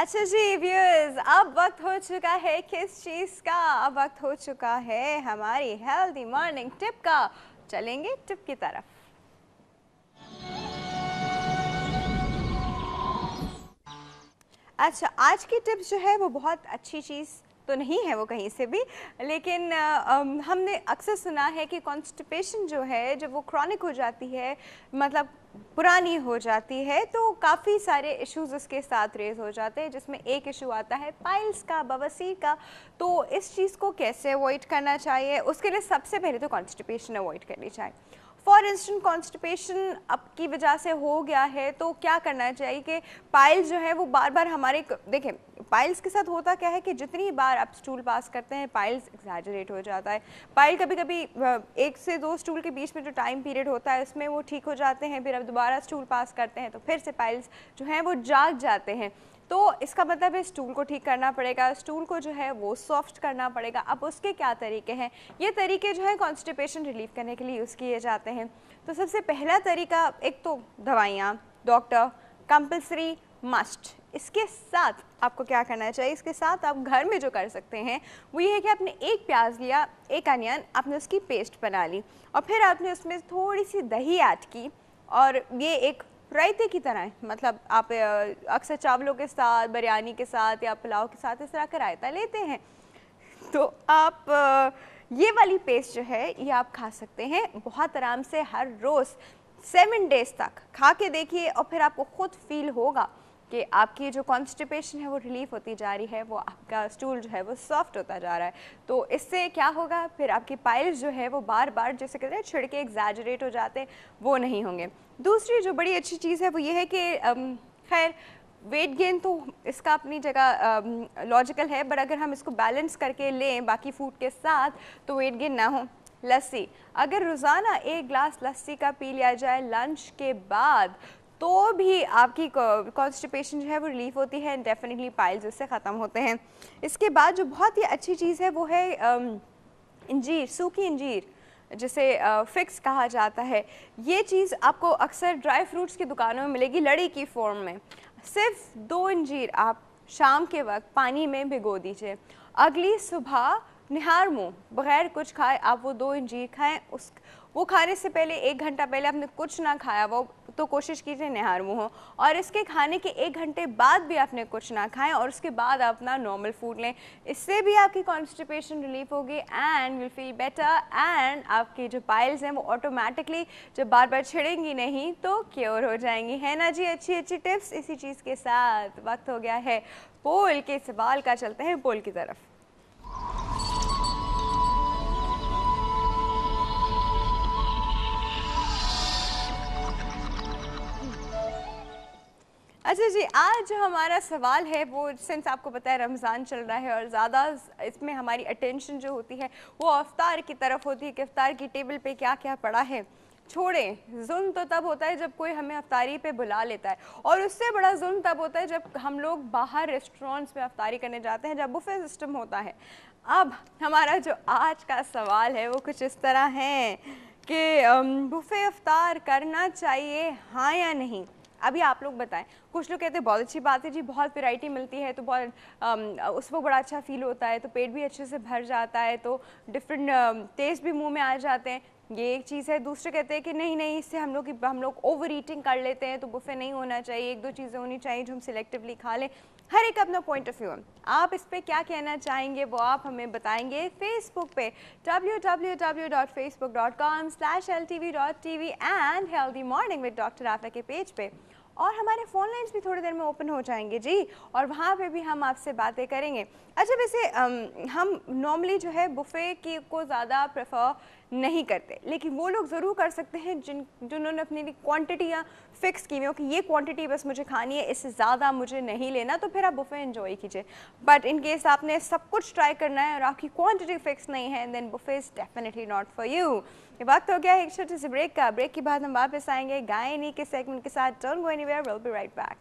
अच्छा जी व्यूअर्स, अब वक्त हो चुका है किस चीज़ का? अब वक्त हो चुका है हमारी हेल्दी मॉर्निंग टिप का। चलेंगे टिप की तरफ। अच्छा, आज की टिप्स जो है वो बहुत अच्छी चीज़ तो नहीं है वो कहीं से भी, लेकिन हमने अक्सर सुना है कि कॉन्स्टिपेशन जो है जब वो क्रॉनिक हो जाती है, मतलब पुरानी हो जाती है, तो काफ़ी सारे इश्यूज उसके साथ रेज हो जाते हैं, जिसमें एक इशू आता है पाइल्स का, बवासीर का। तो इस चीज़ को कैसे अवॉइड करना चाहिए? उसके लिए सबसे पहले तो कॉन्स्टिपेशन अवॉइड करनी चाहिए। फॉर इंस्टेंट कॉन्स्टिपेशन आपकी वजह से हो गया है तो क्या करना चाहिए कि पाइल्स जो है वो बार बार हमारे, देखें पाइल्स के साथ होता क्या है कि जितनी बार आप स्टूल पास करते हैं पाइल्स एग्जैजरेट हो जाता है। पाइल कभी कभी एक से दो स्टूल के बीच में जो टाइम पीरियड होता है उसमें वो ठीक हो जाते हैं, फिर अब दोबारा स्टूल पास करते हैं तो फिर से पाइल्स जो हैं वो जाग जाते हैं। तो इसका मतलब है स्टूल को ठीक करना पड़ेगा, स्टूल को जो है वो सॉफ्ट करना पड़ेगा। अब उसके क्या तरीके हैं? ये तरीके जो है कॉन्स्टिपेशन रिलीव करने के लिए यूज़ किए जाते हैं। तो सबसे पहला तरीका, एक तो दवाइयाँ, डॉक्टर कंपल्सरी मस्ट। इसके साथ आपको क्या करना चाहिए? इसके साथ आप घर में जो कर सकते हैं वो ये है कि आपने एक प्याज लिया, एक अनियन, आपने उसकी पेस्ट बना ली और फिर आपने उसमें थोड़ी सी दही ऐड की और ये एक रायते की तरह है। मतलब आप अक्सर चावलों के साथ, बिरयानी के साथ या पुलाव के साथ इस तरह का रायता लेते हैं, तो आप ये वाली पेस्ट जो है ये आप खा सकते हैं बहुत आराम से हर रोज़ 7 डेज तक खा के देखिए और फिर आपको खुद फील होगा कि आपकी जो कॉन्स्टिपेशन है वो रिलीफ होती जा रही है, वो आपका स्टूल जो है वो सॉफ्ट होता जा रहा है। तो इससे क्या होगा, फिर आपकी पाइल्स जो है वो बार बार जैसे कहते हैं छिड़के एग्जैजरेट हो जाते हैं, वो नहीं होंगे। दूसरी जो बड़ी अच्छी चीज़ है वो ये है कि खैर वेट गेन तो इसका अपनी जगह लॉजिकल है, बट अगर हम इसको बैलेंस करके लें बाकी फूड के साथ तो वेट गेन ना हो। लस्सी, अगर रोज़ाना 1 ग्लास लस्सी का पी लिया जाए लंच के बाद तो भी आपकी कॉन्स्टिपेशन जो है वो रिलीफ होती है, डेफिनेटली पाइल्स उससे ख़त्म होते हैं। इसके बाद जो बहुत ही अच्छी चीज़ है वो है इंजीर, सूखी इंजीर जिसे फिक्स कहा जाता है। ये चीज़ आपको अक्सर ड्राई फ्रूट्स की दुकानों में मिलेगी लड़ी की फॉर्म में। सिर्फ 2 अंजीर आप शाम के वक्त पानी में भिगो दीजिए, अगली सुबह निहार मुँह बग़ैर कुछ खाए आप वो 2 अंजीर खाएं। वो खाने से पहले 1 घंटा पहले आपने कुछ ना खाया वो तो कोशिश कीजिए निहार मुँह हो, और इसके खाने के 1 घंटे बाद भी आपने कुछ ना खाएं और उसके बाद आप अपना नॉर्मल फूड लें। इससे भी आपकी कॉन्स्टिपेशन रिलीफ होगी and will feel better, and आपकी जो पाइल्स हैं वो ऑटोमेटिकली जब बार बार छिड़ेंगी नहीं तो क्योर हो जाएंगी। है ना जी, अच्छी अच्छी टिप्स। इसी चीज़ के साथ वक्त हो गया है पोल के सवाल का। चलते हैं पोल की तरफ। अच्छा जी, आज जो हमारा सवाल है वो, सिंस आपको पता है रमज़ान चल रहा है और ज़्यादा इसमें हमारी अटेंशन जो होती है वो इफ्तार की तरफ होती है कि इफ्तार की टेबल पे क्या क्या पड़ा है। छोड़ें, जुल्म तो तब होता है जब कोई हमें अफ्तारी पे बुला लेता है, और उससे बड़ा जुल्म तब होता है जब हम लोग बाहर रेस्टोरेंट्स में अफ्तारी करने जाते हैं, जब बुफे सिस्टम होता है। अब हमारा जो आज का सवाल है वो कुछ इस तरह है कि बुफे अफ्तार करना चाहिए हाँ या नहीं? अभी आप लोग बताएं। कुछ लोग कहते हैं बहुत अच्छी बात है जी, बहुत वैरायटी मिलती है तो बहुत उसको बड़ा अच्छा फील होता है, तो पेट भी अच्छे से भर जाता है, तो डिफरेंट टेस्ट भी मुंह में आ जाते हैं, ये एक चीज़ है। दूसरे कहते हैं कि नहीं नहीं, इससे हम लोग ओवर ईटिंग कर लेते हैं, तो बुफे नहीं होना चाहिए, 1-2 चीज़ें होनी चाहिए जो हम सिलेक्टिवली खा लें। हर एक अपना पॉइंट ऑफ व्यू है। आप इस पर क्या कहना चाहेंगे वो आप हमें बताएंगे फेसबुक पे www.facebook.com/ltv.tv and healthy morning with doctor आफा के पेज पे, और हमारे फ़ोन लाइन्स भी थोड़ी देर में ओपन हो जाएंगे जी, और वहाँ पे भी हम आपसे बातें करेंगे। अच्छा, वैसे हम नॉर्मली जो है बुफ़े की को ज़्यादा प्रेफर नहीं करते, लेकिन वो लोग ज़रूर कर सकते हैं जिन्होंने अपनी क्वांटिटियाँ फ़िक्स की हुई हो कि ये क्वांटिटी बस मुझे खानी है, इससे ज़्यादा मुझे नहीं लेना, तो फिर आप बुफ़े एंजॉय कीजिए। बट इन केस आपने सब कुछ ट्राई करना है और आपकी क्वांटिटी फ़िक्स नहीं है, then buffet is definitely not for you. ये वक्त हो गया है एक छोटे से ब्रेक का। ब्रेक के बाद हम वापस आएंगे गायनी के सेगमेंट के साथ। Don't go anywhere, will be right back.